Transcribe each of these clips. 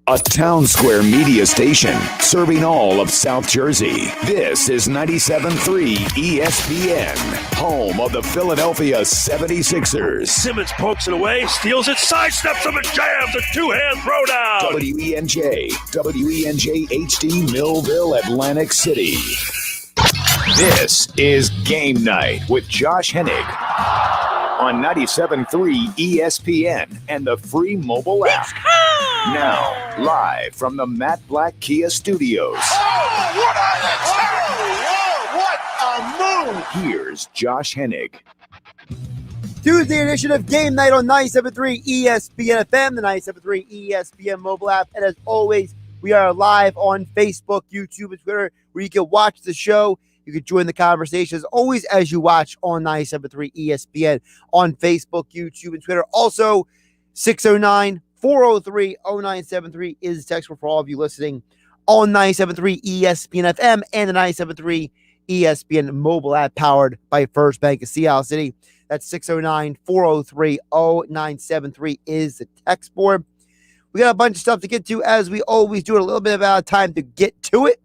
A town square media station serving all of South Jersey. This is 97.3 ESPN, home of the Philadelphia 76ers. Simmons pokes it away, steals it, sidesteps him and jams a two-hand throwdown. WENJ HD Millville, Atlantic City. This is Game Night with Josh Hennig on 97.3 ESPN and the free mobile app. Now, live from the Matt Black Kia Studios. What a move! Here's Josh Hennig. Tuesday edition of Game Night on 97.3 ESPN FM, the 97.3 ESPN mobile app. And as always, we are live on Facebook, YouTube, and Twitter, where you can watch the show. You can join the conversation as always as you watch on 97.3 ESPN on Facebook, YouTube, and Twitter. Also, 609-403-0973 is the text for all of you listening on 97.3 ESPN FM and the 97.3 ESPN mobile app powered by First Bank of Seattle City. That's 609-403-0973 is the text board. We got a bunch of stuff to get to as we always do. A little bit of time to get to it.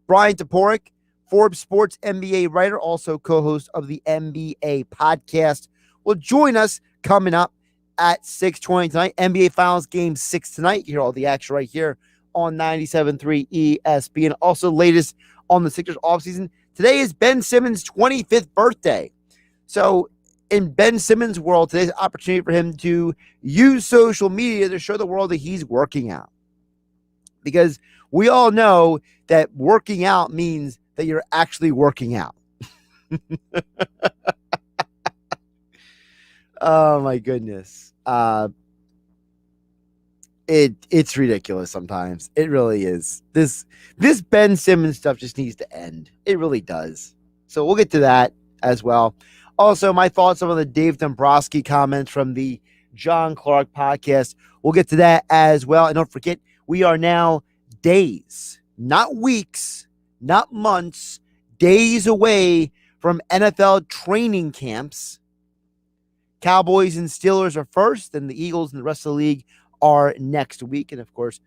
Bryan Toporek, Forbes Sports NBA writer, also co-host of the NBA podcast, will join us coming up at 6:20 tonight. NBA Finals Game 6 tonight. You hear all the action right here on 97.3 ESPN. Also, latest on the Sixers offseason. Today is Ben Simmons' 25th birthday. So, in Ben Simmons' world, today's an opportunity for him to use social media to show the world that he's working out. Because we all know that working out means that you're actually working out. Oh my goodness. It's ridiculous sometimes. It really is. This Ben Simmons stuff just needs to end. It really does. So we'll get to that as well. Also, my thoughts on the Dave Dombrowski comments from the John Clark podcast. We'll get to that as well. And don't forget, we are now days, not weeks, not months, days away from NFL training camps. Cowboys and Steelers are first, and the Eagles and the rest of the league are next week. And, of course,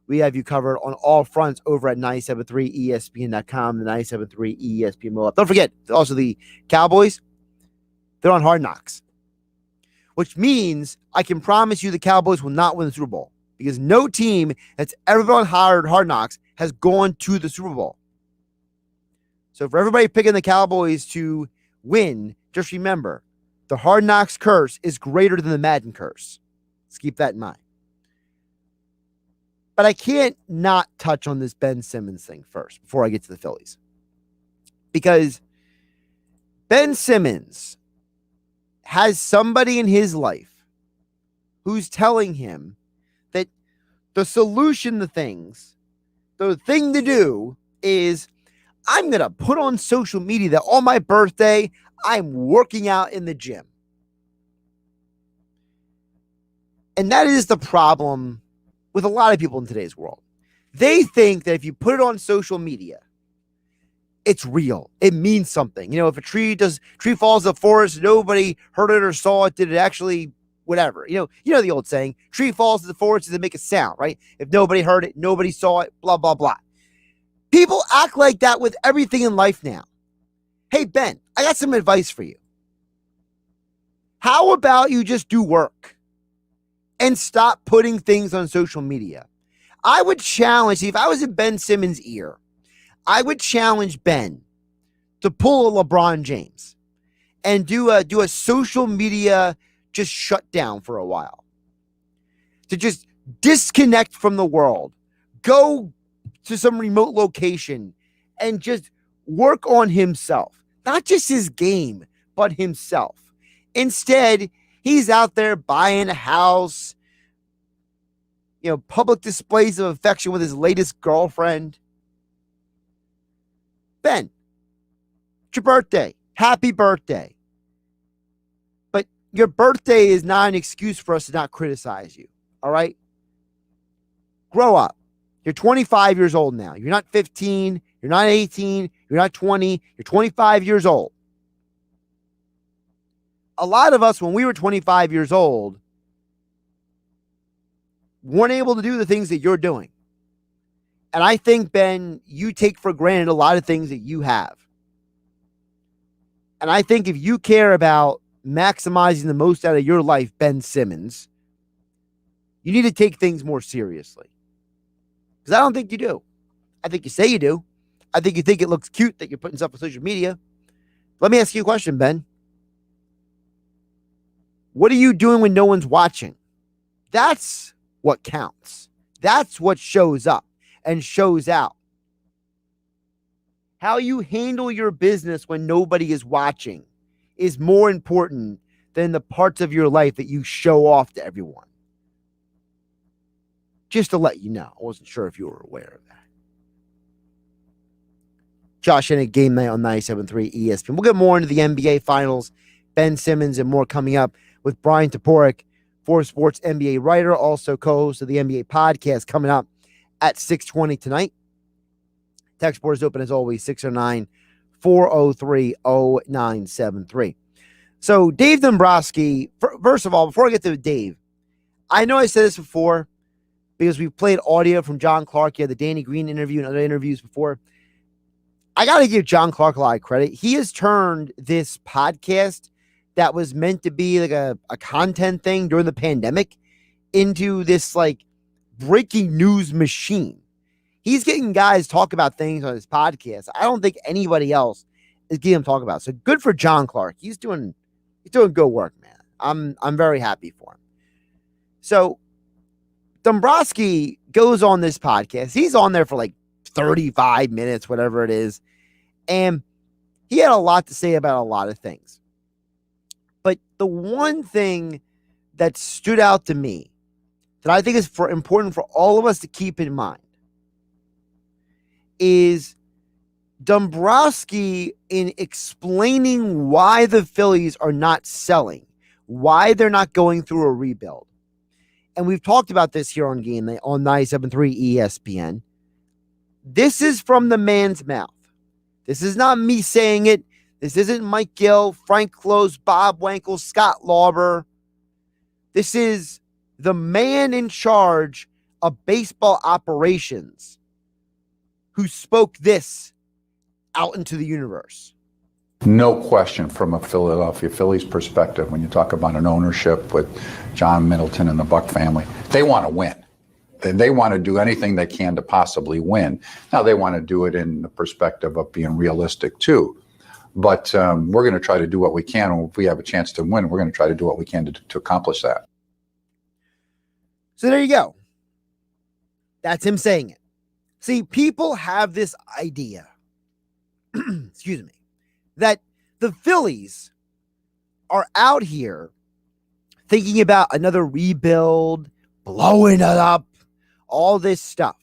we have you covered on all fronts over at 973ESPN.com, the 973 ESPN mobile. Don't forget, also the Cowboys, they're on Hard Knocks, which means I can promise you the Cowboys will not win the Super Bowl because no team that's ever been on Hard Knocks has gone to the Super Bowl. So for everybody picking the Cowboys to win, just remember, the Hard Knocks curse is greater than the Madden curse. Let's keep that in mind. But I can't not touch on this Ben Simmons thing first before I get to the Phillies. Because Ben Simmons has somebody in his life who's telling him that the solution to things, the thing to do is I'm going to put on social media that on my birthday, I'm working out in the gym. And that is the problem with a lot of people in today's world. They think that if you put it on social media, it's real. It means something. You know, if a tree falls in the forest, nobody heard it or saw it, did it actually, whatever. You know the old saying, tree falls in the forest, does it make a sound, right? If nobody heard it, nobody saw it, blah, blah, blah. People act like that with everything in life now. Hey, Ben, I got some advice for you. How about you just do work and stop putting things on social media? I would challenge, if I was in Ben Simmons' ear, I would challenge Ben to pull a LeBron James and do a social media just shut down for a while. To just disconnect from the world. Go to some remote location and just work on himself. Not just his game, but himself. Instead, he's out there buying a house, public displays of affection with his latest girlfriend. Ben, it's your birthday. Happy birthday. But your birthday is not an excuse for us to not criticize you. All right? Grow up. You're 25 years old now. You're not 15. You're not 18. You're not 20. You're 25 years old. A lot of us, when we were 25 years old, weren't able to do the things that you're doing. And I think, Ben, you take for granted a lot of things that you have. And I think if you care about maximizing the most out of your life, Ben Simmons, you need to take things more seriously. Because I don't think you do. I think you say you do. I think you think it looks cute that you're putting stuff on social media. Let me ask you a question, Ben. What are you doing when no one's watching? That's what counts. That's what shows up and shows out. How you handle your business when nobody is watching is more important than the parts of your life that you show off to everyone. Just to let you know. I wasn't sure if you were aware of that. Josh Hennig, Game Night on 97.3 ESPN. We'll get more into the NBA Finals, Ben Simmons, and more coming up with Bryan Toporek, Forbes Sports NBA writer, also co-host of the NBA podcast, coming up at 6:20 tonight. Text board is open as always, 609-403-0973. So Dave Dombrowski, first of all, before I get to Dave, I know I said this before because we've played audio from John Clark. You had the Danny Green interview and other interviews before. I got to give John Clark a lot of credit. He has turned this podcast that was meant to be like a content thing during the pandemic into this like breaking news machine. He's getting guys talk about things on his podcast I don't think anybody else is getting him talk about. So good for John Clark. He's doing good work, man. I'm very happy for him. So Dombrowski goes on this podcast. He's on there for like 35 minutes, whatever it is. And he had a lot to say about a lot of things. But the one thing that stood out to me that I think is important for all of us to keep in mind is Dombrowski in explaining why the Phillies are not selling, why they're not going through a rebuild. And we've talked about this here on GameNight on 97.3 ESPN. This is from the man's mouth. This is not me saying it. This isn't Mike Gill, Frank Close, Bob Wankel, Scott Lauber. This is the man in charge of baseball operations who spoke this out into the universe. No question from a Philadelphia Phillies perspective, when you talk about an ownership with John Middleton and the Buck family, they want to win. And they want to do anything they can to possibly win. Now, they want to do it in the perspective of being realistic, too. But we're going to try to do what we can. And if we have a chance to win, we're going to try to do what we can to accomplish that. So there you go. That's him saying it. See, people have this idea, excuse me, that the Phillies are out here thinking about another rebuild, blowing it up, all this stuff.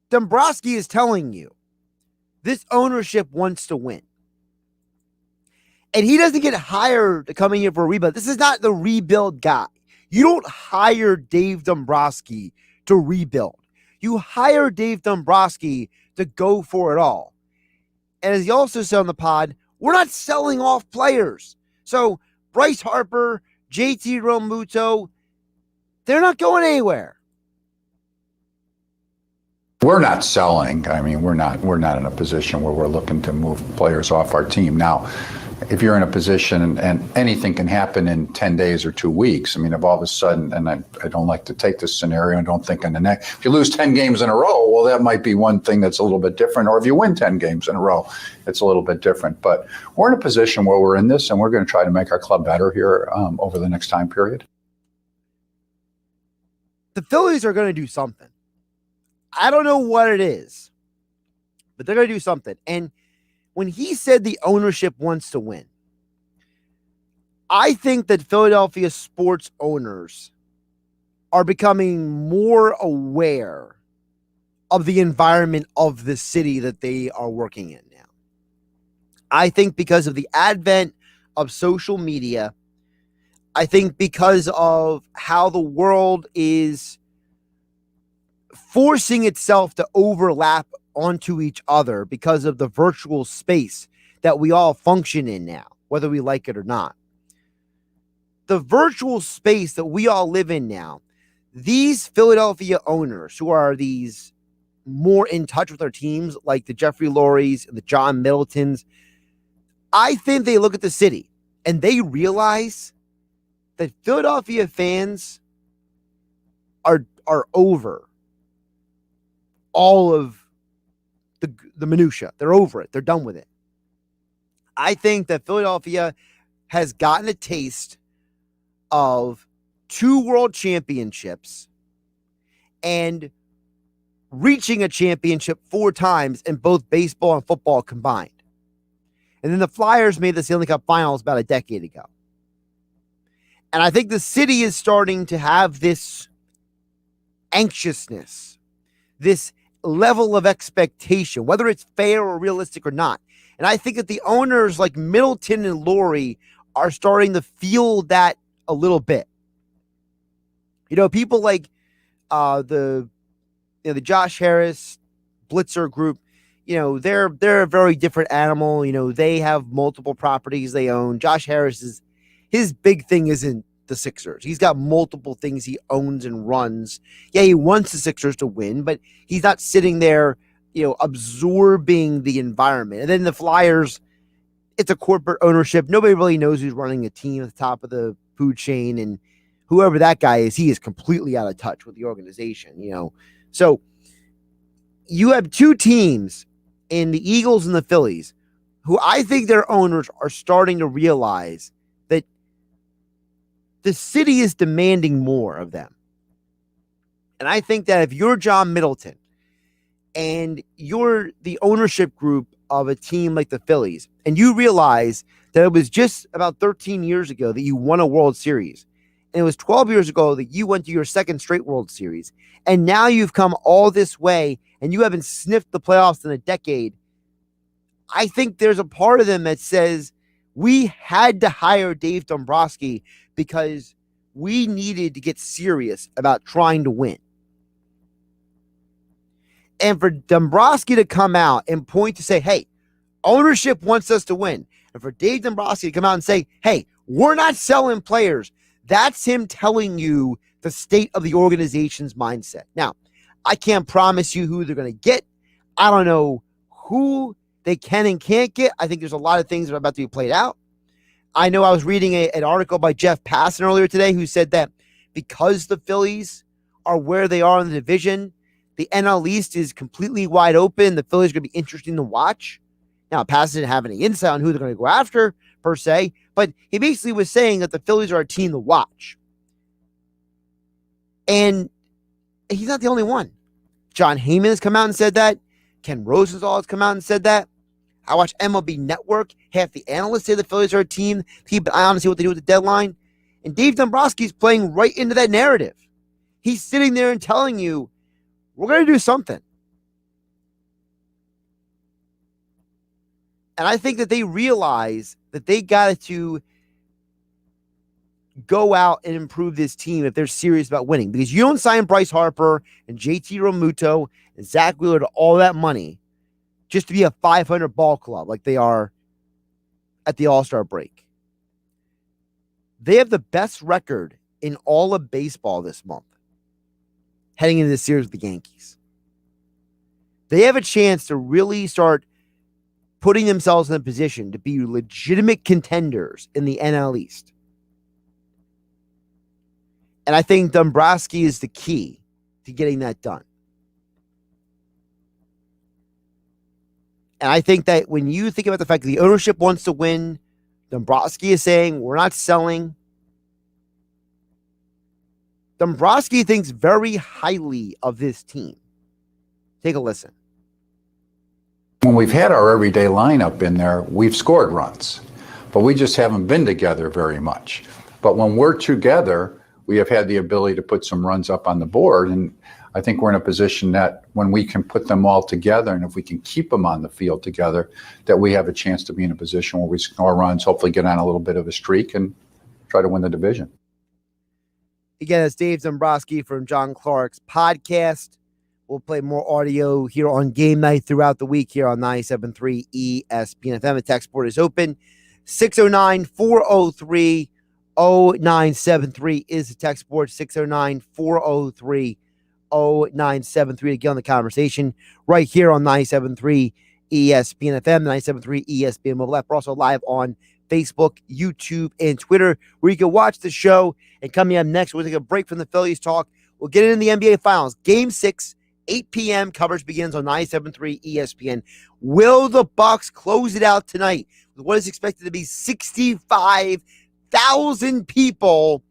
Dombrowski is telling you this ownership wants to win. And he doesn't get hired to come in here for a rebuild. This is not the rebuild guy. You don't hire Dave Dombrowski to rebuild. You hire Dave Dombrowski to go for it all. And as he also said on the pod, we're not selling off players. So Bryce Harper, JT Realmuto, they're not going anywhere. We're not selling. I mean, we're not in a position where we're looking to move players off our team. Now, if you're in a position and anything can happen in 10 days or 2 weeks, I mean, if all of a sudden, and I don't like to take this scenario and don't think in the next, if you lose 10 games in a row, well, that might be one thing that's a little bit different. Or if you win 10 games in a row, it's a little bit different. But we're in a position where we're in this and we're going to try to make our club better here over the next time period. The Phillies are going to do something. I don't know what it is, but they're going to do something. And when he said the ownership wants to win, I think that Philadelphia sports owners are becoming more aware of the environment of the city that they are working in now. I think because of the advent of social media, I think because of how the world is forcing itself to overlap onto each other because of the virtual space that we all function in now, whether we like it or not. the virtual space that we all live in now, these Philadelphia owners who are these more in touch with their teams, like the Jeffrey Lurie's and the John Middletons, I think they look at the city and they realize that Philadelphia fans are over all of the minutia. They're over it. They're done with it. I think that Philadelphia has gotten a taste of 2 world championships and reaching a championship 4 times in both baseball and football combined. And then the Flyers made the Stanley Cup Finals about a decade ago. And I think the city is starting to have this anxiousness, this level of expectation, whether it's fair or realistic or not. And I think that the owners like Middleton and Lurie are starting to feel that a little bit. You know, people like the Josh Harris Blitzer group, you know, they're a very different animal. You know, they have multiple properties they own. Josh Harris his big thing isn't the Sixers. He's got multiple things he owns and runs. Yeah, he wants the Sixers to win, but he's not sitting there, you know, absorbing the environment. And then the Flyers, it's a corporate ownership. Nobody really knows who's running a team at the top of the food chain, and whoever that guy is, he is completely out of touch with the organization, you know. So you have 2 teams in the Eagles and the Phillies who I think their owners are starting to realize that the city is demanding more of them. And I think that if you're John Middleton and you're the ownership group of a team like the Phillies, and you realize that it was just about 13 years ago that you won a World Series, and it was 12 years ago that you went to your 2nd straight World Series, and now you've come all this way and you haven't sniffed the playoffs in a decade, I think there's a part of them that says we had to hire Dave Dombrowski because we needed to get serious about trying to win. And for Dombrowski to come out and point to say, hey, ownership wants us to win. And for Dave Dombrowski to come out and say, hey, we're not selling players. That's him telling you the state of the organization's mindset. Now, I can't promise you who they're going to get. I don't know who they can and can't get. I think there's a lot of things that are about to be played out. I know I was reading an article by Jeff Passan earlier today who said that because the Phillies are where they are in the division, the NL East is completely wide open. The Phillies are going to be interesting to watch. Now, Passan didn't have any insight on who they're going to go after, per se, but he basically was saying that the Phillies are a team to watch. And he's not the only one. John Heyman has come out and said that. Ken Rosenthal has come out and said that. I watch MLB Network. Half the analysts say the Phillies are a team. Keep an eye on to see what they do with the deadline. And Dave Dombrowski is playing right into that narrative. He's sitting there and telling you, we're going to do something. And I think that they realize that they got to go out and improve this team if they're serious about winning. Because you don't sign Bryce Harper and JT Realmuto and Zach Wheeler to all that money just to be a 500 ball club like they are at the All-Star break. They have the best record in all of baseball this month, heading into the series with the Yankees. They have a chance to really start putting themselves in a position to be legitimate contenders in the NL East. And I think Dombrowski is the key to getting that done. And I think that when you think about the fact that the ownership wants to win, Dombrowski is saying, we're not selling. Dombrowski thinks very highly of this team. Take a listen. When we've had our everyday lineup in there, we've scored runs, but we just haven't been together very much. But when we're together, we have had the ability to put some runs up on the board. And I think we're in a position that when we can put them all together, and if we can keep them on the field together, that we have a chance to be in a position where we score runs, hopefully get on a little bit of a streak and try to win the division. Again, it's Dave Dombrowski from John Clark's podcast. We'll play more audio here on Game Night throughout the week here on 97.3 ESPN FM. The text board is open, 609-403-0950. 0973 is the text board, 609-403-0973 to get on the conversation right here on 97.3 ESPN FM, the 97.3 ESPN mobile app. We're also live on Facebook, YouTube, and Twitter, where you can watch the show. And coming up next, we'll take a break from the Phillies talk. We'll get into the NBA Finals. Game 6, 8 p.m. Coverage begins on 97.3 ESPN. Will the Bucks close it out tonight with what is expected to be 65,000 people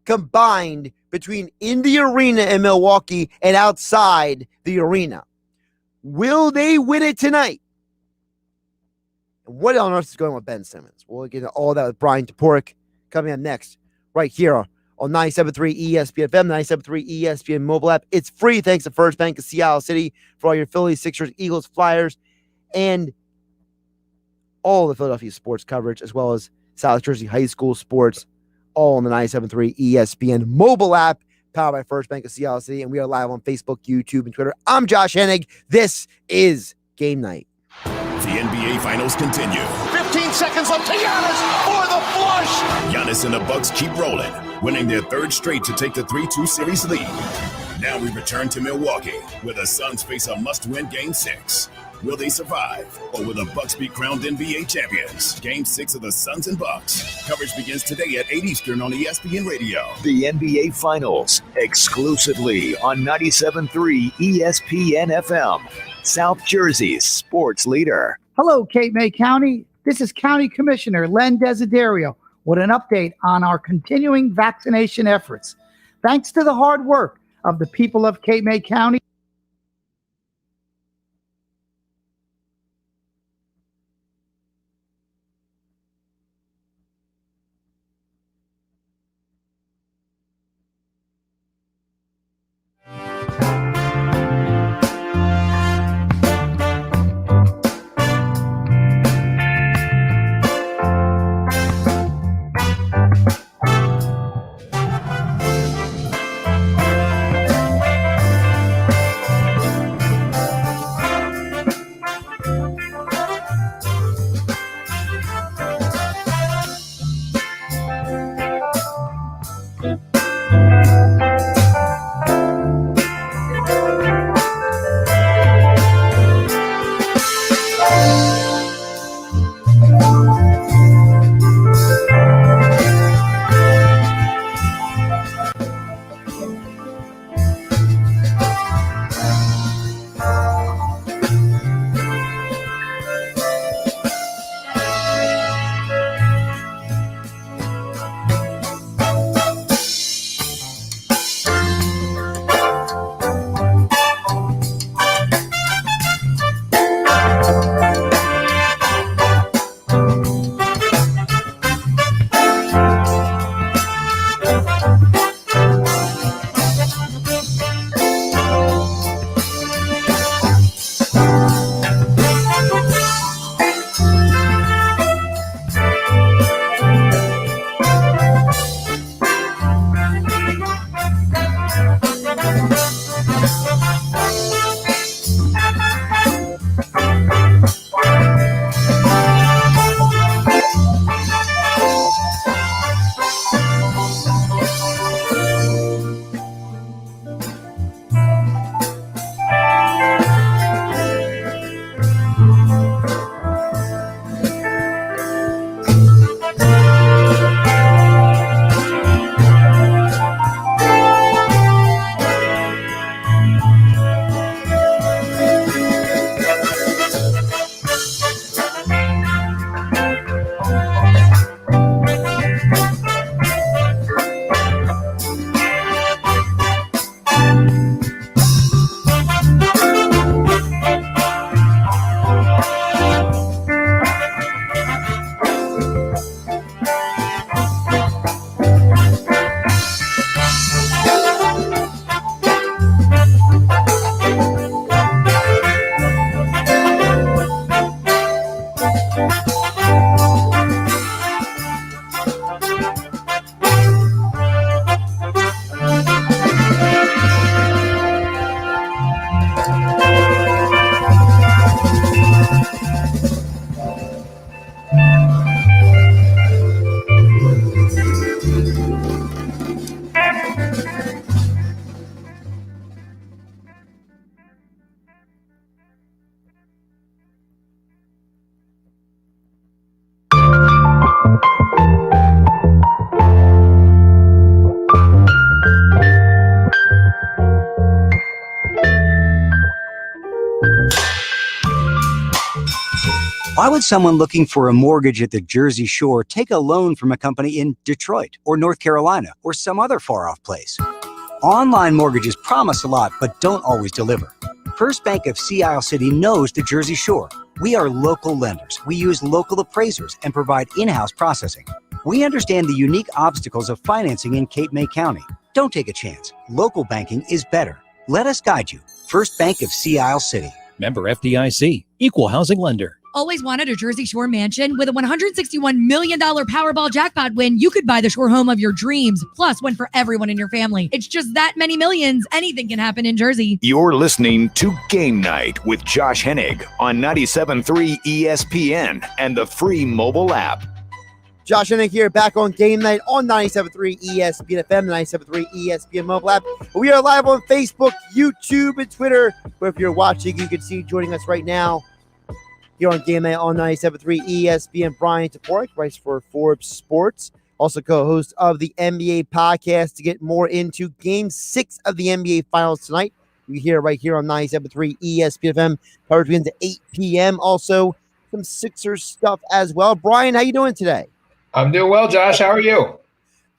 combined between in the arena in Milwaukee and outside the arena? Will they win it tonight? And what on earth is going on with Ben Simmons? We'll get into all that with Bryan Toporek coming up next, right here on 97.3 ESPN FM, 97.3 ESPN mobile app. It's free thanks to First Bank of Seattle City for all your Phillies, Sixers, Eagles, Flyers, and all the Philadelphia sports coverage, as well as South Jersey High School sports, all on the 97.3 ESPN mobile app, powered by First Bank of Seattle City. And we are live on Facebook, YouTube, and Twitter. I'm Josh Hennig. This is Game Night. The NBA Finals continue. 15 seconds left to Giannis for the flush. Giannis and the Bucks keep rolling, winning their third straight to take the 3-2 series lead. Now we return to Milwaukee, where the Suns face a must-win Game 6. Will they survive, or will the Bucks be crowned NBA champions? Game 6 of the Suns and Bucks. Coverage begins today at 8 Eastern on ESPN Radio. The NBA Finals, exclusively on 97.3 ESPN FM, South Jersey's sports leader. Hello, Cape May County. This is County Commissioner Len Desiderio with an update on our continuing vaccination efforts. Thanks to the hard work of the people of Cape May County, Why would someone looking for a mortgage at the Jersey Shore take a loan from a company in Detroit or North Carolina or some other far-off place? Online mortgages promise a lot, but don't always deliver. First Bank of Sea Isle City knows the Jersey Shore. We are local lenders. We use local appraisers and provide in-house processing. We understand the unique obstacles of financing in Cape May County. Don't take a chance. Local banking is better. Let us guide you. First Bank of Sea Isle City. Member FDIC. Equal housing lender. Always wanted a Jersey Shore mansion? With a $161 million Powerball jackpot win, you could buy the shore home of your dreams, plus one for everyone in your family. It's just that many millions. Anything can happen in Jersey. You're listening to Game Night with Josh Hennig on 97.3 ESPN and the free mobile app. Josh Hennig here, back on Game Night on 97.3 ESPN FM, the 97.3 ESPN mobile app. We are live on Facebook, YouTube, and Twitter, where if you're watching, you can see joining us right now here on Game Night on 97.3 ESPN, Bryan Toporek, writes for Forbes Sports, also co-host of the NBA podcast to get more into Game 6 of the NBA Finals tonight. You hear right here on 97.3 ESPN FM, coverage begins at 8 p.m. Also, some Sixers stuff as well. Bryan, how you doing today? I'm doing well, Josh. How are you?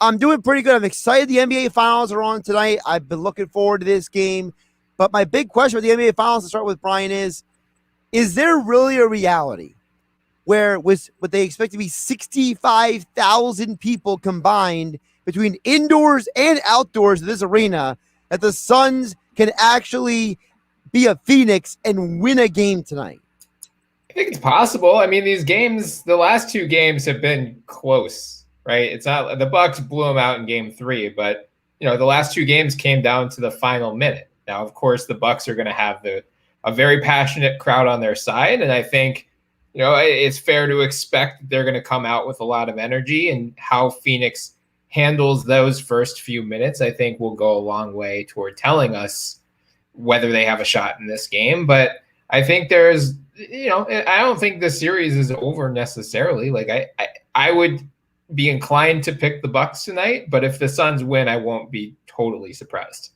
I'm doing pretty good. I'm excited the NBA Finals are on tonight. I've been looking forward to this game. But my big question with the NBA Finals to start with, Bryan, is there really a reality where with what they expect to be 65,000 people combined between indoors and outdoors in this arena that the Suns can actually be a Phoenix and win a game tonight? I think it's possible. I mean, these games, the last two games have been close, right? It's not the Bucks blew them out in game 3, but the last two games came down to the final minute. Now, of course, the Bucks are going to have a very passionate crowd on their side, and I think it's fair to expect that they're going to come out with a lot of energy, and how Phoenix handles those first few minutes, I think, will go a long way toward telling us whether they have a shot in this game. But I think there's, I don't think the series is over necessarily. Like I would be inclined to pick the Bucks tonight, but if the Suns win, I won't be totally surprised.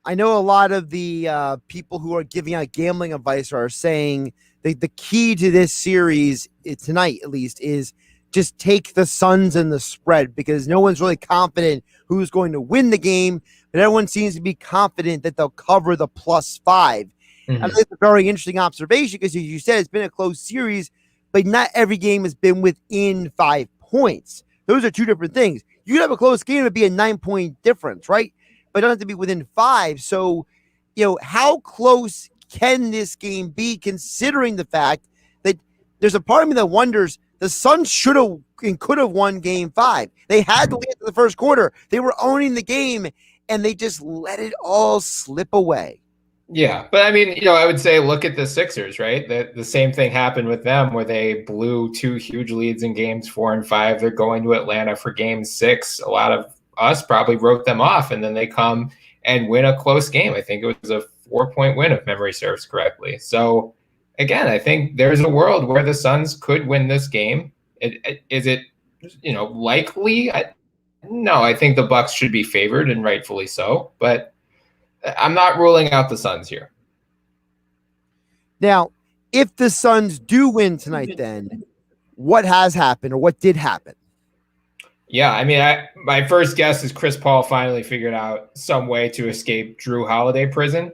I know a lot of the people who are giving out gambling advice are saying that the key to this series tonight, at least, is just take the Suns and the spread, because no one's really confident who's going to win the game, but everyone seems to be confident that they'll cover the +5. Mm-hmm. I think it's a very interesting observation because, as you said, it's been a close series, but not every game has been within 5 points. Those are two different things. You could have a close game and be a 9-point difference, right? But it doesn't have to be within 5. So, how close can this game be, considering the fact that there's a part of me that wonders the Suns should have and could have won game 5. They had to lead in the first quarter. They were owning the game, and they just let it all slip away. Yeah, but I mean, I would say look at the Sixers, right? The same thing happened with them where they blew 2 huge leads in games 4 and 5. They're going to Atlanta for game 6. A lot of us probably wrote them off, and then they come and win a close game. I think it was a 4-point win, if memory serves correctly. So again, I think there's a world where the Suns could win this game. Is it likely? No, I think the Bucks should be favored, and rightfully so, but I'm not ruling out the Suns here. Now, if the Suns do win tonight, then what has happened, or what did happen? Yeah, I mean, my first guess is Chris Paul finally figured out some way to escape Drew Holiday prison.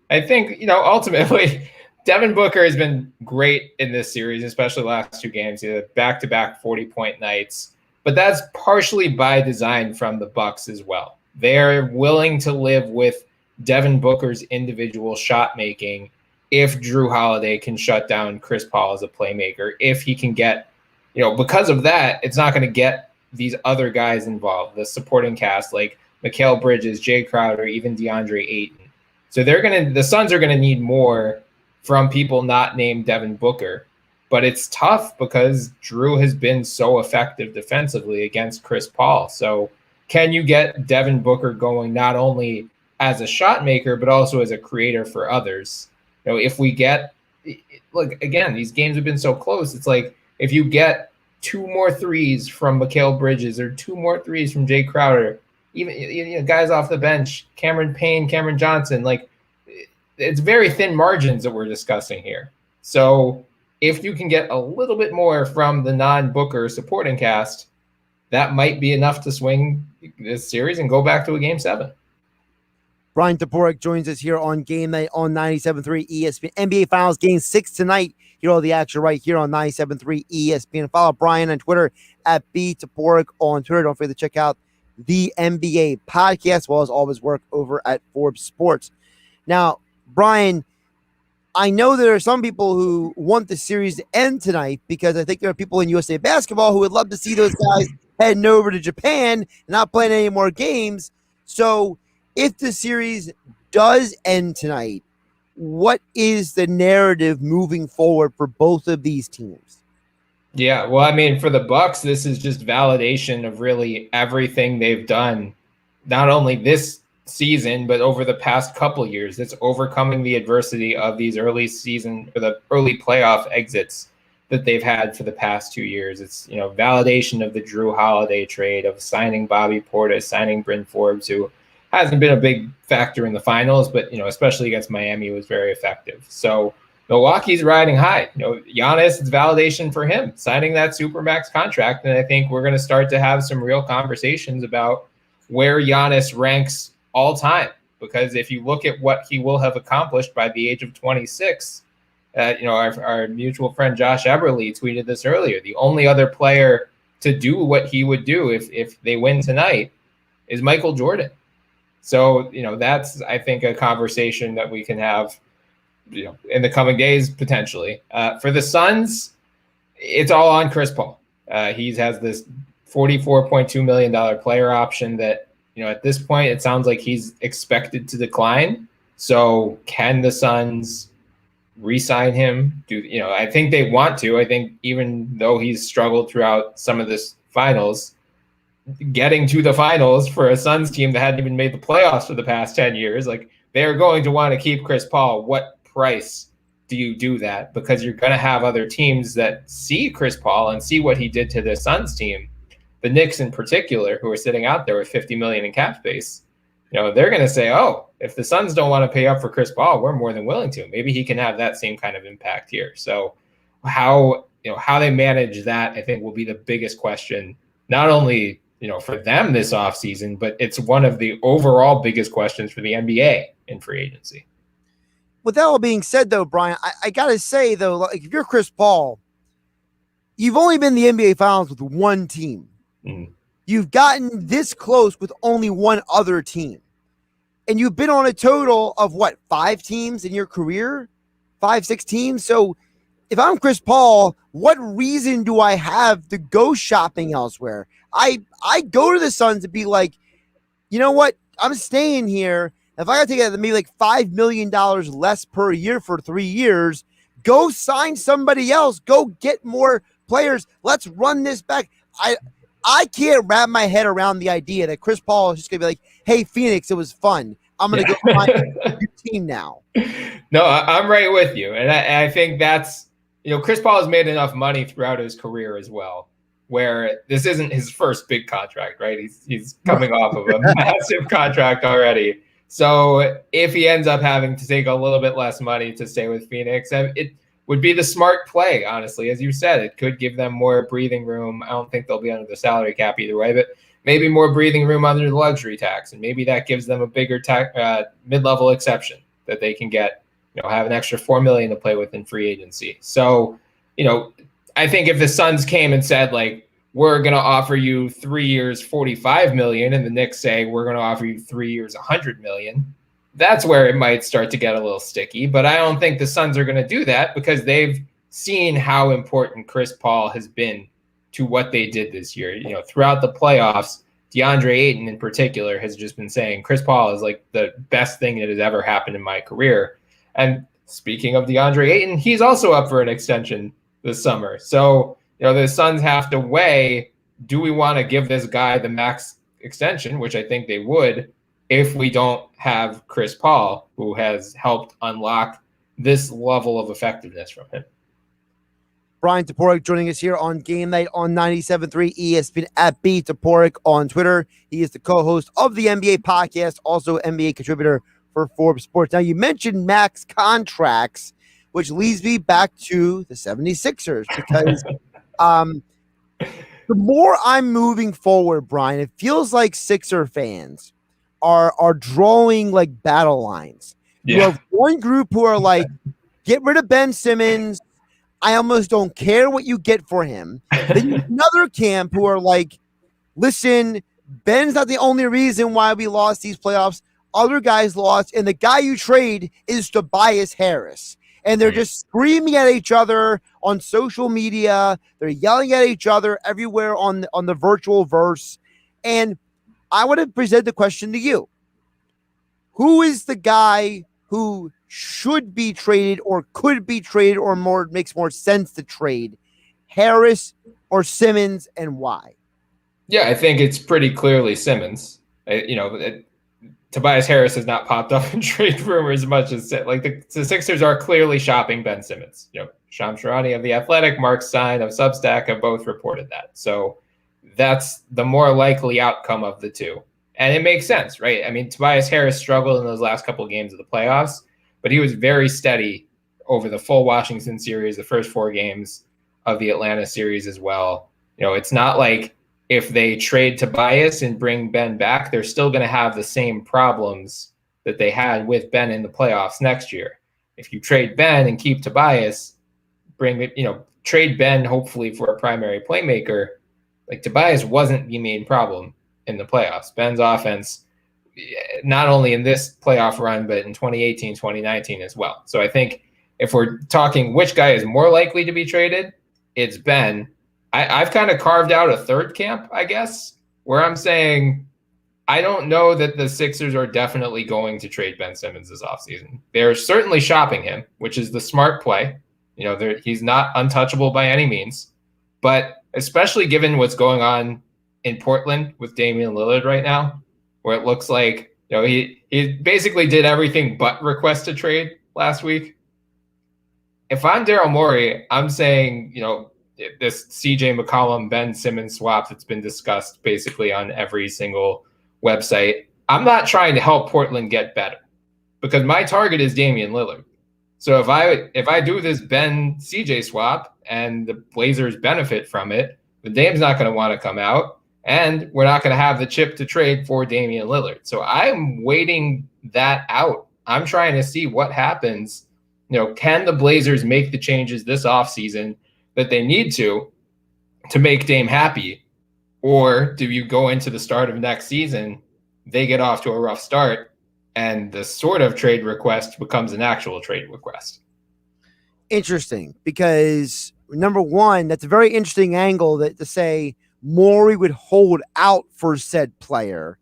I think, ultimately, Devin Booker has been great in this series, especially the last 2 games. He had back-to-back 40-point nights. But that's partially by design from the Bucks as well. They're willing to live with Devin Booker's individual shot making if Drew Holiday can shut down Chris Paul as a playmaker. If he can get, because of that, it's not going to get these other guys involved, the supporting cast like Mikal Bridges, Jay Crowder, even DeAndre Ayton. So the Suns are going to need more from people not named Devin Booker. But it's tough because Drew has been so effective defensively against Chris Paul. So can you get Devin Booker going not only as a shot maker, but also as a creator for others? If we get, look, again, these games have been so close. It's like if you get 2 more threes from Mikal Bridges or 2 more threes from Jay Crowder, even guys off the bench, Cameron Payne, Cameron Johnson, like it's very thin margins that we're discussing here. So if you can get a little bit more from the non-Booker supporting cast, that might be enough to swing this series and go back to a game 7. Bryan Toporek joins us here on Game Night on 97.3 ESPN. NBA Finals Game 6 tonight. Hear all the action right here on 97.3 ESPN. Follow Bryan on Twitter at @BToporek on Twitter. Don't forget to check out the NBA podcast, as well as all of his work over at Forbes Sports. Now, Bryan, I know there are some people who want the series to end tonight because I think there are people in USA basketball who would love to see those guys heading over to Japan and not playing any more games. So if the series does end tonight, what is the narrative moving forward for both of these teams? Yeah, well, I mean, for the Bucks, this is just validation of really everything they've done, not only this season, but over the past couple years. It's overcoming the adversity of these early season or the early playoff exits that they've had for the past 2 years. It's, validation of the Drew Holiday trade, of signing Bobby Portis, signing Bryn Forbes, who hasn't been a big factor in the finals, but, especially against Miami, was very effective. So Milwaukee's riding high. Giannis, it's validation for him signing that Supermax contract. And I think we're going to start to have some real conversations about where Giannis ranks all time, because if you look at what he will have accomplished by the age of 26, our mutual friend Josh Eberle tweeted this earlier. The only other player to do what he would do if they win tonight is Michael Jordan. So, that's, I think, a conversation that we can have, in the coming days, potentially. For the Suns, it's all on Chris Paul. He has this $44.2 million player option that, at this point, it sounds like he's expected to decline. So can the Suns re-sign him? I think they want to. I think even though he's struggled throughout some of this finals, getting to the finals for a Suns team that hadn't even made the playoffs for the past 10 years, like, they're going to want to keep Chris Paul. What price do you do that? Because you're going to have other teams that see Chris Paul and see what he did to the Suns team. The Knicks in particular, who are sitting out there with $50 million in cap space, they're going to say, oh, if the Suns don't want to pay up for Chris Paul, we're more than willing to. Maybe he can have that same kind of impact here. So how they manage that, I think, will be the biggest question, not only, for them this offseason, but it's one of the overall biggest questions for the NBA in free agency. With that all being said, though, Bryan, I got to say, though, like, if you're Chris Paul, you've only been in the NBA Finals with one team. Mm-hmm. You've gotten this close with only one other team. And you've been on a total of, 5 teams in your career? 5, 6 teams? So if I'm Chris Paul, what reason do I have to go shopping elsewhere? I go to the Suns and be like, you know what? I'm staying here. If I got to take maybe like $5 million less per year for 3 years, go sign somebody else. Go get more players. Let's run this back. I can't wrap my head around the idea that Chris Paul is just going to be like, hey, Phoenix, it was fun. I'm going to go find a new team now. No, I'm right with you. And I think that's, Chris Paul has made enough money throughout his career as well, where this isn't his first big contract, right? He's coming off of a massive contract already. So if he ends up having to take a little bit less money to stay with Phoenix, it would be the smart play, honestly. As you said, it could give them more breathing room. I don't think they'll be under the salary cap either way, but maybe more breathing room under the luxury tax. And maybe that gives them a bigger mid-level exception that they can get, have an extra $4 million to play with in free agency. So, I think if the Suns came and said, like, we're going to offer you 3 years, $45 million, and the Knicks say, we're going to offer you 3 years, $100 million, that's where it might start to get a little sticky. But I don't think the Suns are going to do that because they've seen how important Chris Paul has been to what they did this year. Throughout the playoffs, DeAndre Ayton in particular has just been saying Chris Paul is like the best thing that has ever happened in my career. And speaking of DeAndre Ayton, he's also up for an extension this summer. So, the Suns have to weigh, do we want to give this guy the max extension, which I think they would, if we don't have Chris Paul, who has helped unlock this level of effectiveness from him. Bryan Toporek joining us here on Game Night on 97.3 ESPN at @BToporek on Twitter. He is the co-host of the NBA podcast, also NBA contributor for Forbes Sports. Now, you mentioned max contracts. which leads me back to the 76ers because the more I'm moving forward, Brian, it feels like Sixer fans are drawing like battle lines. You have one group who are like, get rid of Ben Simmons. I almost don't care what you get for him. Then you have another camp who are like, listen, Ben's not the only reason why we lost these playoffs. Other guys lost, and the guy you trade is Tobias Harris. And they're just screaming at each other on social media. They're yelling at each other everywhere on the virtual verse. And I want to present the question to you. Who is the guy who should be traded or could be traded or makes more sense to trade? Harris or Simmons, and why? Yeah, I think it's pretty clearly Simmons. Tobias Harris has not popped up in trade rumors much as the Sixers are clearly shopping Ben Simmons. Shams Charania of The Athletic, Mark Stein of Substack have both reported that. So that's the more likely outcome of the two. And it makes sense, right? I mean, Tobias Harris struggled in those last couple of games of the playoffs, but he was very steady over the full Washington series, the first 4 games of the Atlanta series as well. It's not like if they trade Tobias and bring Ben back, they're still going to have the same problems that they had with Ben in the playoffs next year. If you trade Ben and keep Tobias, trade Ben hopefully for a primary playmaker, like Tobias wasn't the main problem in the playoffs. Ben's offense, not only in this playoff run, but in 2018, 2019 as well. So I think if we're talking which guy is more likely to be traded, it's Ben. I've kind of carved out a third camp, I guess, where I'm saying I don't know that the Sixers are definitely going to trade Ben Simmons this offseason. They're certainly shopping him, which is the smart play. He's not untouchable by any means. But especially given what's going on in Portland with Damian Lillard right now, where it looks like he basically did everything but request a trade last week. If I'm Daryl Morey, I'm saying, this CJ McCollum, Ben Simmons swap that's been discussed basically on every single website. I'm not trying to help Portland get better because my target is Damian Lillard. So if I do this Ben CJ swap and the Blazers benefit from it, the Dame's not going to want to come out and we're not going to have the chip to trade for Damian Lillard. So I'm waiting that out. I'm trying to see what happens. Can the Blazers make the changes this offseason that they need to make Dame happy? Or do you go into the start of next season, they get off to a rough start, and the sort of trade request becomes an actual trade request? Interesting, because number one, that's a very interesting angle to say Morey would hold out for said player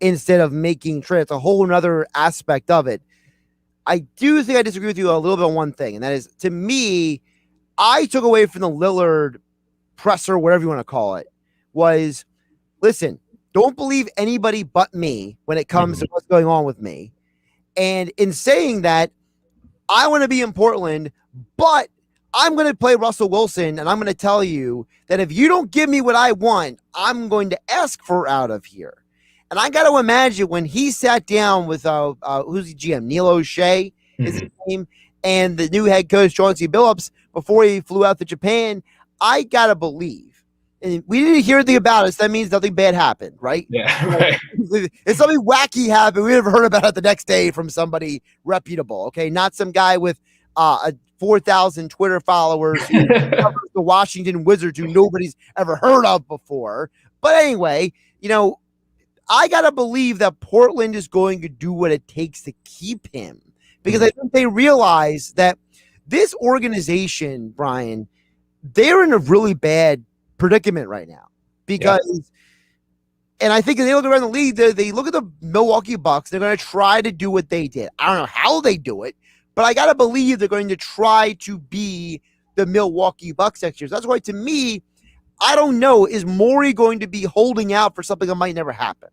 instead of making trade. It's a whole other aspect of it. I do think I disagree with you a little bit on one thing, and that is, to me, I took away from the Lillard presser, whatever you want to call it, was, listen, don't believe anybody but me when it comes to what's going on with me. And in saying that, I want to be in Portland, but I'm going to play Russell Wilson, and I'm going to tell you that if you don't give me what I want, I'm going to ask for out of here. And I got to imagine when he sat down with who's the GM, Neil O'Shea is his name, and the new head coach, Chauncey Billups, before he flew out to Japan, I got to believe. And we didn't hear anything about it, so that means nothing bad happened, right? Yeah, right. If something wacky happened, we never heard about it the next day from somebody reputable, okay? Not some guy with 4,000 Twitter followers who covers the Washington Wizards who nobody's ever heard of before. But anyway, I got to believe that Portland is going to do what it takes to keep him, because I think they realize that this organization, Brian, they're in a really bad predicament right now because, and I think if they look around the league, they look at the Milwaukee Bucks, they're going to try to do what they did. I don't know how they do it, but I got to believe they're going to try to be the Milwaukee Bucks next year. So that's why, to me, I don't know, is Morey going to be holding out for something that might never happen?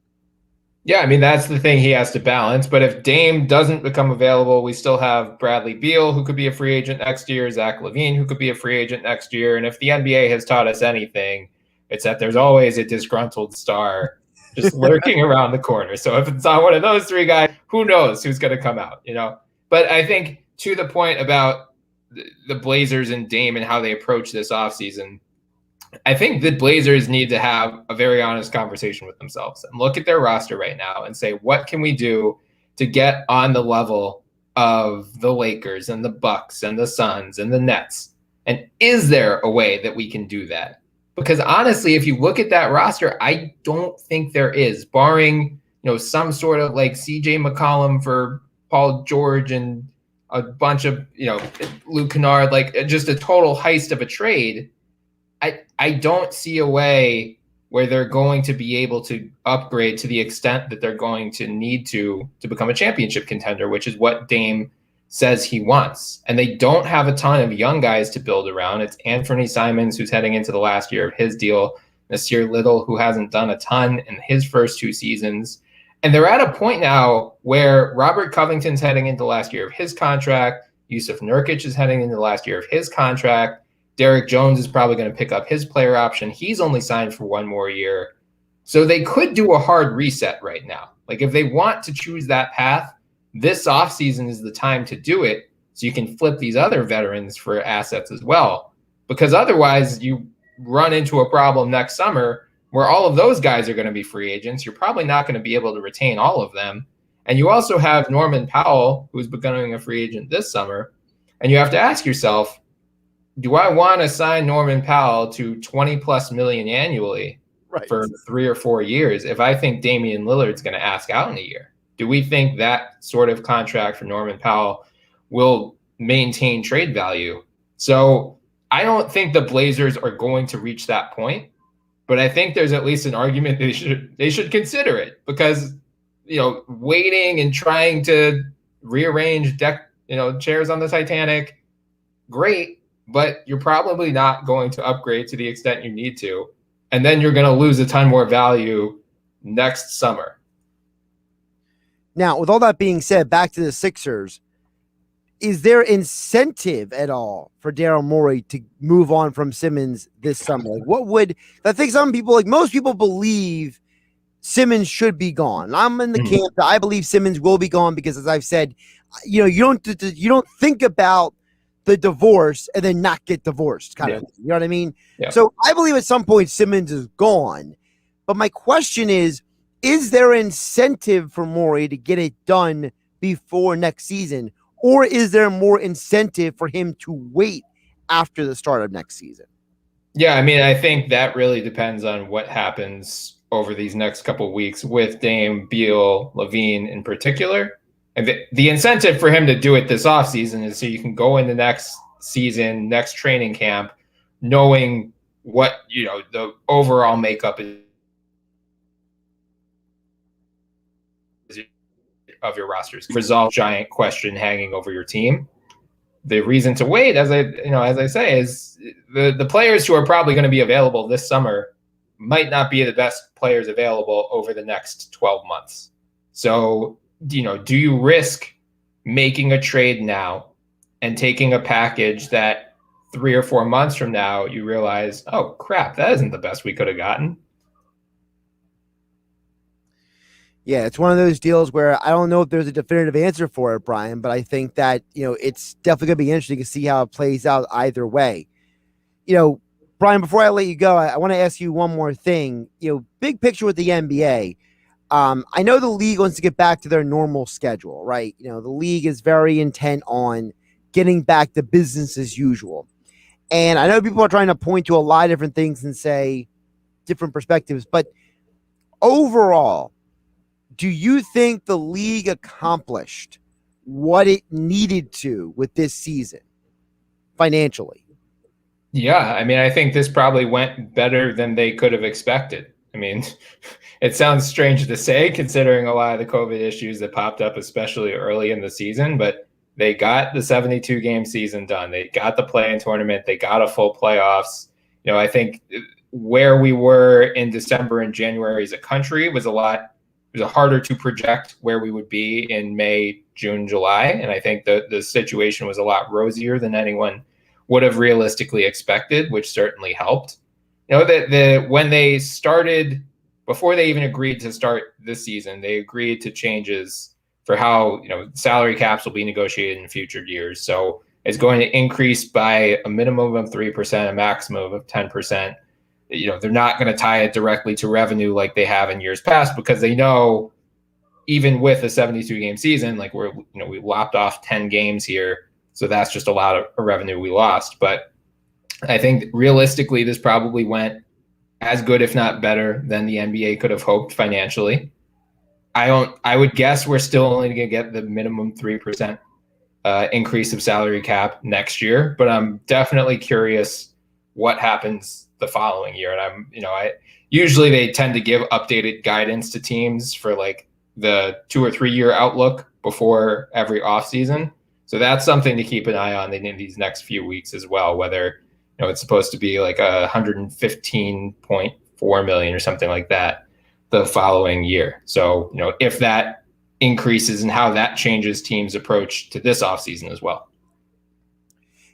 Yeah, I mean, that's the thing he has to balance. But if Dame doesn't become available, we still have Bradley Beal, who could be a free agent next year, Zach LaVine, who could be a free agent next year. And if the NBA has taught us anything, it's that there's always a disgruntled star just lurking around the corner. So if it's not one of those three guys, who knows who's going to come out, But I think to the point about the Blazers and Dame and how they approach this offseason, I think the Blazers need to have a very honest conversation with themselves and look at their roster right now and say, what can we do to get on the level of the Lakers and the Bucks and the Suns and the Nets? And is there a way that we can do that? Because honestly, if you look at that roster, I don't think there is, barring, some sort of like CJ McCollum for Paul George and a bunch of, Luke Kennard, like just a total heist of a trade. I don't see a way where they're going to be able to upgrade to the extent that they're going to need to become a championship contender, which is what Dame says he wants. And they don't have a ton of young guys to build around. It's Anthony Simons, who's heading into the last year of his deal, Nasir Little, who hasn't done a ton in his first 2 seasons. And they're at a point now where Robert Covington's heading into the last year of his contract. Yusuf Nurkic is heading into the last year of his contract. Derek Jones is probably going to pick up his player option. He's only signed for 1 more year. So they could do a hard reset right now. Like if they want to choose that path, this offseason is the time to do it so you can flip these other veterans for assets as well. Because otherwise you run into a problem next summer where all of those guys are going to be free agents. You're probably not going to be able to retain all of them. And you also have Norman Powell, who's becoming a free agent this summer. And you have to ask yourself, do I want to sign Norman Powell to $20+ million annually for 3 or 4 years if I think Damian Lillard's going to ask out in a year? Do we think that sort of contract for Norman Powell will maintain trade value? So I don't think the Blazers are going to reach that point, but I think there's at least an argument they should consider it, because waiting and trying to rearrange chairs on the Titanic, great. But you're probably not going to upgrade to the extent you need to. And then you're going to lose a ton more value next summer. Now, with all that being said, back to the Sixers, is there incentive at all for Daryl Morey to move on from Simmons this summer? Like I think most people believe Simmons should be gone. I'm in the camp that I believe Simmons will be gone because, as I've said, you don't think about the divorce and then not get divorced kind of thing. You know what I mean? Yeah. So I believe at some point Simmons is gone. But my question is there incentive for Morey to get it done before next season? Or is there more incentive for him to wait after the start of next season? Yeah, I mean, I think that really depends on what happens over these next couple of weeks with Dame, Beal, Levine in particular. And the incentive for him to do it this offseason is so you can go into next season, next training camp, knowing what, the overall makeup is of your rosters. Resolve giant question hanging over your team. The reason to wait, as I say, is the players who are probably going to be available this summer might not be the best players available over the next 12 months. So, do you risk making a trade now and taking a package that 3 or 4 months from now you realize, oh crap, that isn't the best we could have gotten? Yeah, it's one of those deals where I don't know if there's a definitive answer for it, Brian, but I think that, it's definitely going to be interesting to see how it plays out either way. Brian, before I let you go, I want to ask you one more thing. Big picture with the NBA. I know the league wants to get back to their normal schedule, right? The league is very intent on getting back to business as usual. And I know people are trying to point to a lot of different things and say different perspectives, but overall, do you think the league accomplished what it needed to with this season financially? Yeah, I mean, I think this probably went better than they could have expected. I mean, it sounds strange to say considering a lot of the COVID issues that popped up, especially early in the season, but they got the 72-game season done. They got the play-in tournament. They got a full playoffs. I think where we were in December and January as a country was harder to project where we would be in May, June, July. And I think the situation was a lot rosier than anyone would have realistically expected, which certainly helped. When they started, before they even agreed to start this season, they agreed to changes for how, salary caps will be negotiated in future years. So is going to increase by a minimum of 3%, a maximum of 10%. They're not going to tie it directly to revenue like they have in years past, because they know even with a 72 game season, like we lopped off 10 games here. So that's just a lot of revenue we lost. But I think realistically, this probably went as good, if not better, than the NBA could have hoped financially. I would guess we're still only going to get the minimum 3% increase of salary cap next year, but I'm definitely curious what happens the following year. And usually they tend to give updated guidance to teams for like the 2 or 3 year outlook before every offseason. So that's something to keep an eye on in these next few weeks as well, whether it's supposed to be like 115.4 million or something like that the following year. So, if that increases and how that changes teams' approach to this offseason as well.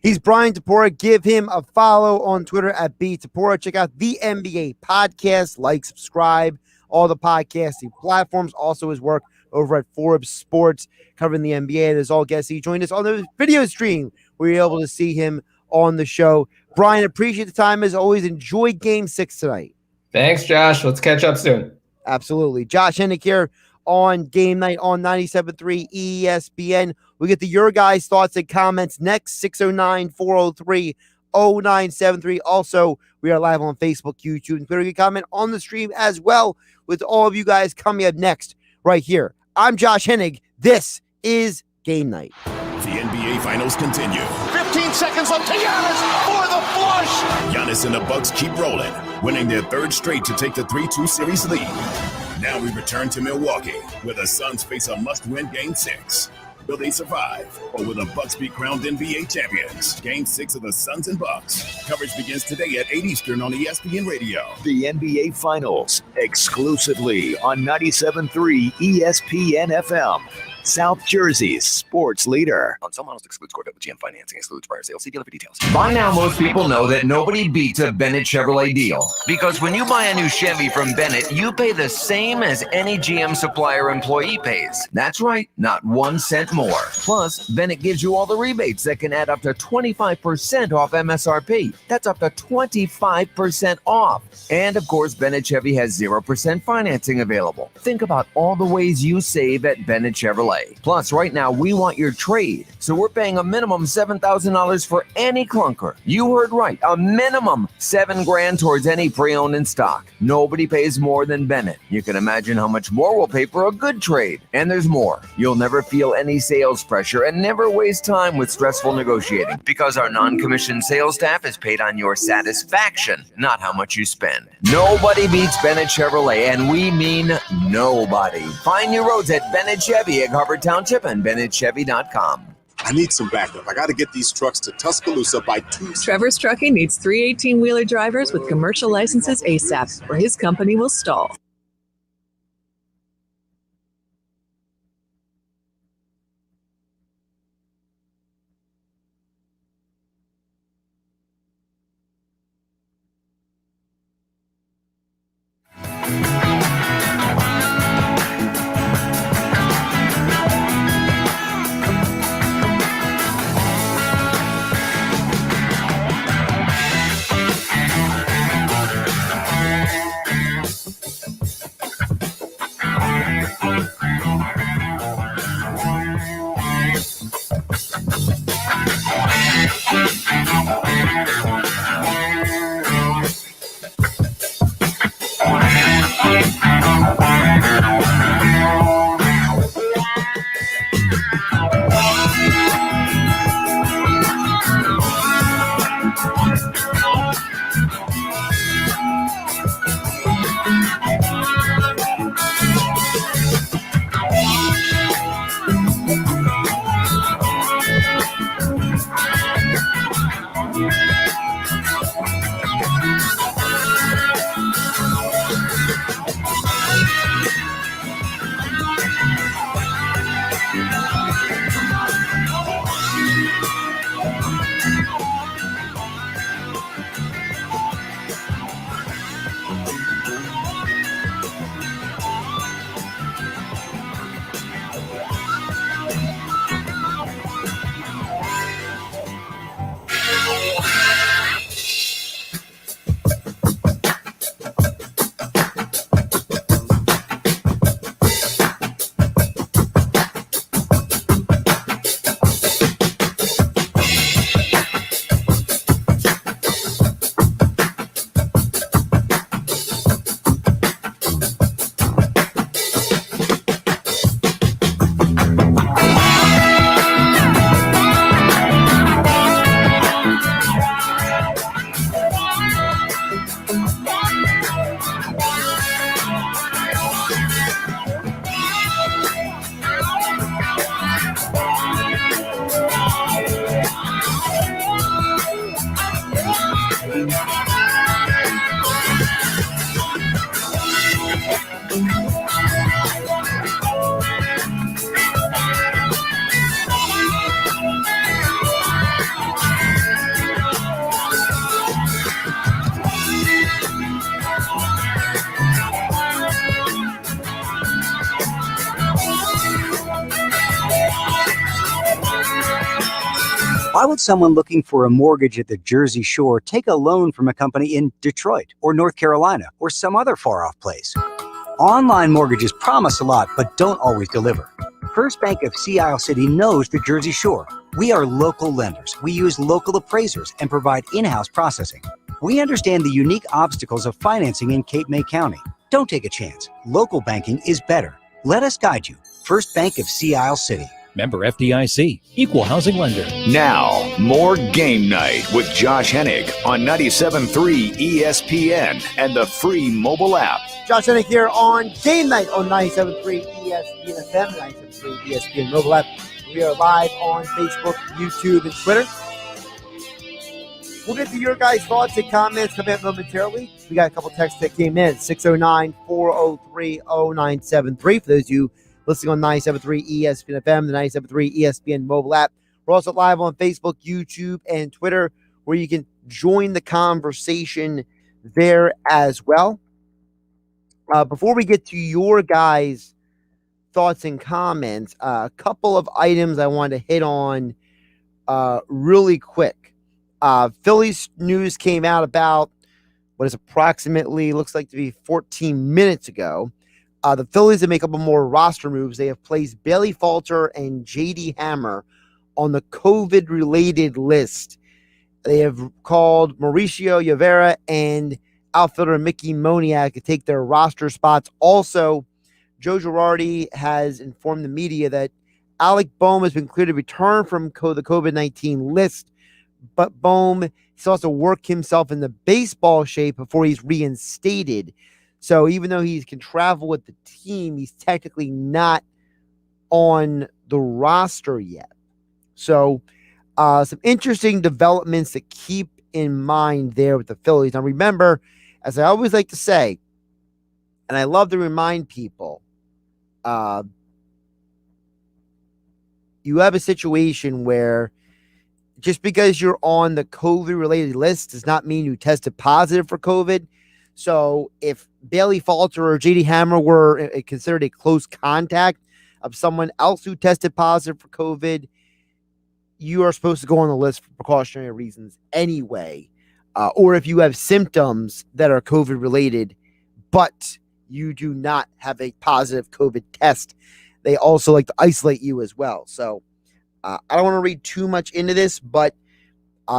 He's Bryan Toporek. Give him a follow on Twitter at @Toporek. Check out the NBA podcast. Like, subscribe, all the podcasting platforms. Also his work over at Forbes Sports covering the NBA. And as all guests, he joined us on the video stream where you're able to see him on the show. Bryan, appreciate the time as always. Enjoy Game 6 tonight. Thanks, Josh. Let's catch up soon. Absolutely. Josh Hennig here on Game Night on 97.3 ESPN. We get to your guys' thoughts and comments next, 609-403-0973. Also, we are live on Facebook, YouTube, and Twitter. You can comment on the stream as well with all of you guys coming up next right here. I'm Josh Hennig. This is Game Night. The NBA Finals continue. 15 seconds left to Giannis for the flush. Giannis and the Bucks keep rolling, winning their third straight to take the 3-2 series lead. Now we return to Milwaukee, where the Suns face a must-win Game 6. Will they survive, or will the Bucks be crowned NBA champions? Game 6 of the Suns and Bucks. Coverage begins today at 8 Eastern on ESPN Radio. The NBA Finals, exclusively on 97.3 ESPN FM. South Jersey's sports leader. On some models excludes Corvette with GM financing, excludes prior sales. See dealer for details. By now, most people know that nobody beats a Bennett Chevrolet deal. Because when you buy a new Chevy from Bennett, you pay the same as any GM supplier employee pays. That's right, not 1 cent more. Plus, Bennett gives you all the rebates that can add up to 25% off MSRP. That's up to 25% off. And of course, Bennett Chevy has 0% financing available. Think about all the ways you save at Bennett Chevrolet. Plus, right now, we want your trade. So we're paying a minimum $7,000 for any clunker. You heard right. A minimum $7,000 towards any pre-owned in stock. Nobody pays more than Bennett. You can imagine how much more we'll pay for a good trade. And there's more. You'll never feel any sales pressure and never waste time with stressful negotiating. Because our non-commissioned sales staff is paid on your satisfaction, not how much you spend. Nobody beats Bennett Chevrolet, and we mean nobody. Find new roads at Bennett Chevy at Hubbard Township and BennettChevy.com. I need some backup. I got to get these trucks to Tuscaloosa by Tuesday. Trevor's Trucking needs 3 18-wheeler drivers with commercial licenses ASAP, or his company will stall. Why would someone looking for a mortgage at the Jersey Shore take a loan from a company in Detroit or North Carolina or some other far-off place? Online mortgages promise a lot, but don't always deliver. First Bank of Sea Isle City knows the Jersey Shore. We are local lenders. We use local appraisers and provide in-house processing. We understand the unique obstacles of financing in Cape May County. Don't take a chance. Local banking is better. Let us guide you. First Bank of Sea Isle City. Member FDIC, equal housing lender. Now, more Game Night with Josh Hennig on 97.3 ESPN and the free mobile app. Josh Hennig here on Game Night on 97.3 ESPN FM, 97.3 ESPN mobile app. We are live on Facebook, YouTube, and Twitter. We'll get to your guys' thoughts and comments coming up momentarily. We got a couple texts that came in, 609-403-0973. For those of you listening on 97.3 ESPN FM, the 97.3 ESPN mobile app. We're also live on Facebook, YouTube, and Twitter, where you can join the conversation there as well. Before we get to your guys' thoughts and comments, a couple of items I want to hit on really quick. Phillies news came out about what is approximately, looks like to be 14 minutes ago. The Phillies have made a couple more roster moves. They have placed Bailey Falter and J.D. Hammer on the COVID-related list. They have called Mauricio Rivera and outfielder Mickey Moniak to take their roster spots. Also, Joe Girardi has informed the media that Alec Bohm has been cleared to return from the COVID-19 list, but Bohm still has to work himself in the baseball shape before he's reinstated. So even though he can travel with the team, he's technically not on the roster yet. So some interesting developments to keep in mind there with the Phillies. Now remember, as I always like to say, and I love to remind people, you have a situation where just because you're on the COVID-related list does not mean you tested positive for COVID. So if Bailey Falter or J.D. Hammer were considered a close contact of someone else who tested positive for COVID, you are supposed to go on the list for precautionary reasons anyway. Or if you have symptoms that are COVID-related, but you do not have a positive COVID test, they also like to isolate you as well. So I don't want to read too much into this, but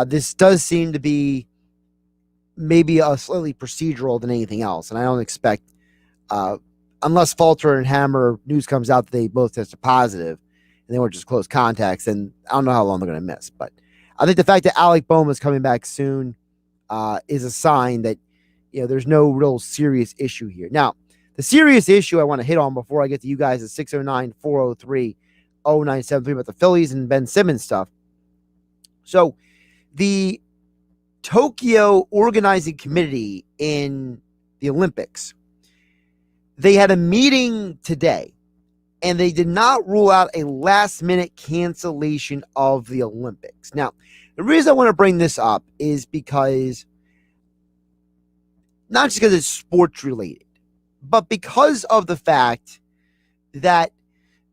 this does seem to be maybe a slightly procedural than anything else. And I don't expect, unless Falter and Hammer news comes out that they both tested positive and they were just close contacts, and I don't know how long they're going to miss. But I think the fact that Alec Bohm is coming back soon is a sign that, you know, there's no real serious issue here. Now, the serious issue I want to hit on before I get to you guys is 609-403-0973 about the Phillies and Ben Simmons stuff. So the Tokyo organizing committee in the Olympics, they had a meeting today, and they did not rule out a last-minute cancellation of the Olympics. Now, the reason I want to bring this up is because, not just because it's sports-related, but because of the fact that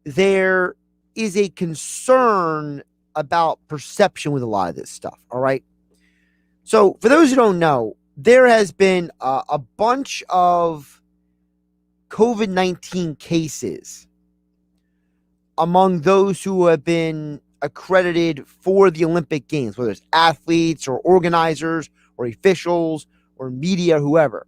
there is a concern about perception with a lot of this stuff, all right? So, for those who don't know, there has been a bunch of COVID-19 cases among those who have been accredited for the Olympic Games, whether it's athletes or organizers or officials or media, whoever.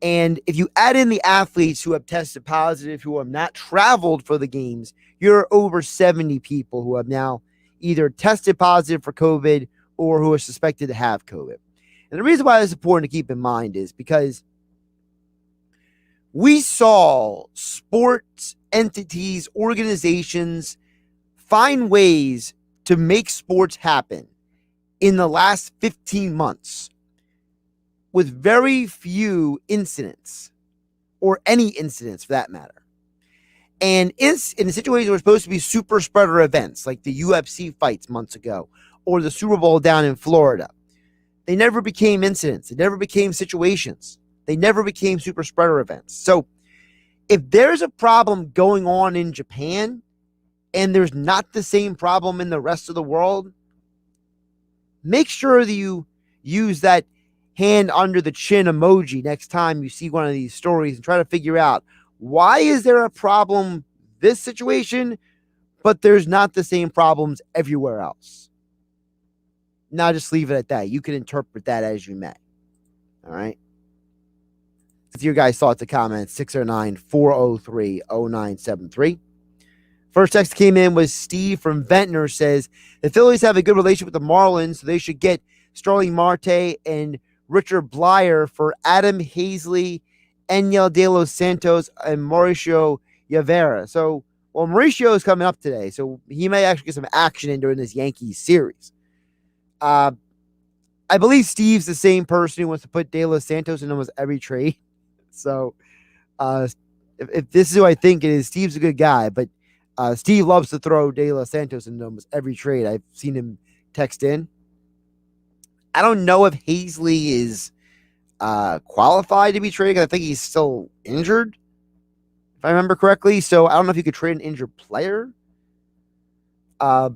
And if you add in the athletes who have tested positive, who have not traveled for the games, you're over 70 people who have now either tested positive for COVID or who are suspected to have COVID. And the reason why it's important to keep in mind is because we saw sports entities, organizations find ways to make sports happen in the last 15 months with very few incidents or any incidents for that matter. And in a situation where it's supposed to be super spreader events like the UFC fights months ago or the Super Bowl down in Florida, they never became incidents. They never became situations. They never became super spreader events. So if there's a problem going on in Japan and there's not the same problem in the rest of the world, make sure that you use that hand under the chin emoji next time you see one of these stories and try to figure out, why is there a problem this situation, but there's not the same problems everywhere else? Now just leave it at that. You can interpret that as you may. All right. With your guys' thoughts and comments, 609-403-0973. First text came in was Steve from Ventnor, says the Phillies have a good relationship with the Marlins, so they should get Starling Marte and Richard Blyer for Adam Hazley, Enyel De Los Santos, and Mauricio Rivera. So, Mauricio is coming up today, so he may actually get some action in during this Yankees series. I believe Steve's the same person who wants to put De Los Santos in almost every trade. So, if this is who I think it is, Steve's a good guy, but Steve loves to throw De Los Santos in almost every trade. I've seen him text in. I don't know if Hazley is qualified to be traded, because I think he's still injured, if I remember correctly. So I don't know if you could trade an injured player. The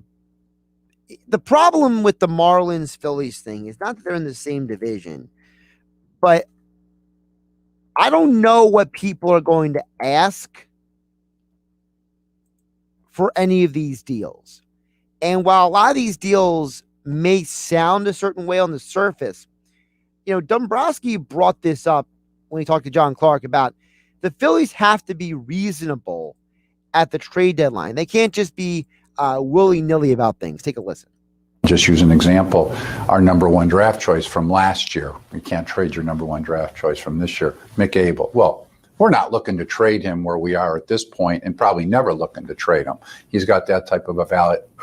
problem with the Marlins Phillies thing is not that they're in the same division, but I don't know what people are going to ask for any of these deals. And while a lot of these deals may sound a certain way on the surface, Dombrowski brought this up when he talked to John Clark about the Phillies have to be reasonable at the trade deadline. They can't just be willy-nilly about things. Take a listen. Just use an example, our number one draft choice from last year. You can't trade your number one draft choice from this year, Mick Abel. Well, we're not looking to trade him where we are at this point, and probably never looking to trade him. He's got that type of a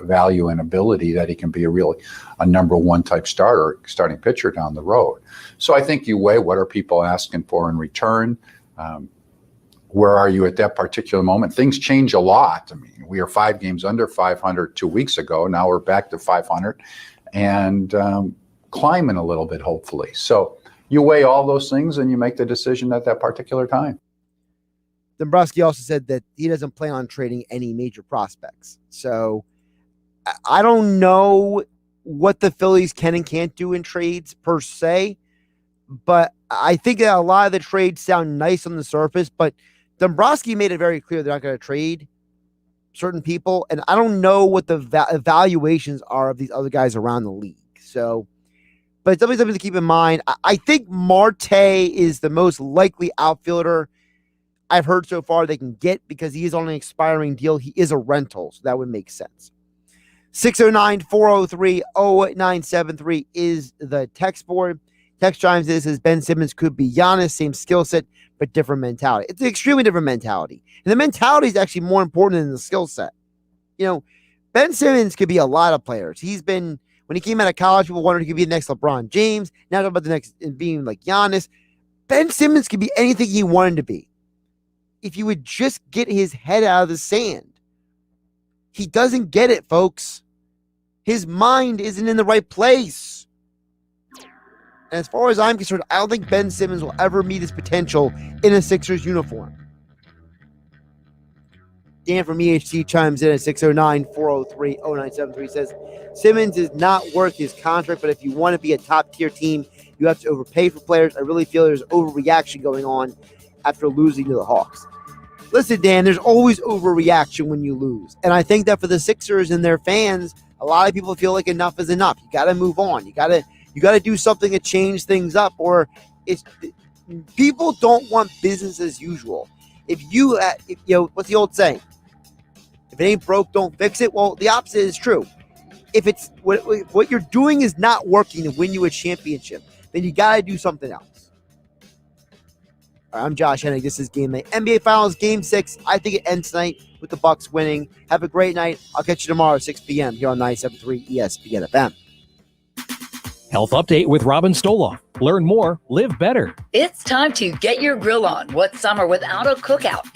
value and ability that he can be a number one type starting pitcher down the road. So I think you weigh, what are people asking for in return? Where are you at that particular moment? Things change a lot. I mean, we are 5 games under 500 2 weeks ago. Now we're back to 500 and climbing a little bit, hopefully. So you weigh all those things and you make the decision at that particular time. Dombrowski also said that he doesn't plan on trading any major prospects. So I don't know what the Phillies can and can't do in trades per se, but I think that a lot of the trades sound nice on the surface, but Dombrowski made it very clear they're not going to trade certain people, and I don't know what the evaluations are of these other guys around the league. So, but it's definitely something to keep in mind. I think Marte is the most likely outfielder I've heard so far they can get, because he is on an expiring deal. He is a rental, so that would make sense. 609-403-0973 is the text board. Text chimes in, says Ben Simmons could be Giannis, same skill set, but different mentality. It's an extremely different mentality. And the mentality is actually more important than the skill set. Ben Simmons could be a lot of players. When he came out of college, people wondered he could be the next LeBron James. Now talking about the next being like Giannis. Ben Simmons could be anything he wanted to be if he would just get his head out of the sand. He doesn't get it, folks. His mind isn't in the right place. And as far as I'm concerned, I don't think Ben Simmons will ever meet his potential in a Sixers uniform. Dan from EHC chimes in at 609-403-0973, says Simmons is not worth his contract, but if you want to be a top-tier team, you have to overpay for players. I really feel there's overreaction going on after losing to the Hawks. Listen, Dan, there's always overreaction when you lose. And I think that for the Sixers and their fans, a lot of people feel like enough is enough. You got to move on. You got to do something to change things up, or people don't want business as usual. What's the old saying? If it ain't broke, don't fix it. Well, the opposite is true. If it's what you're doing is not working to win you a championship, then you got to do something else. All right, I'm Josh Hennig. This is Game Night. NBA Finals Game 6. I think it ends tonight with the Bucks winning. Have a great night. I'll catch you tomorrow at 6 p.m. here on 97.3 ESPN FM. Health Update with Robin Stoloff. Learn more, live better. It's time to get your grill on. What's summer without a cookout?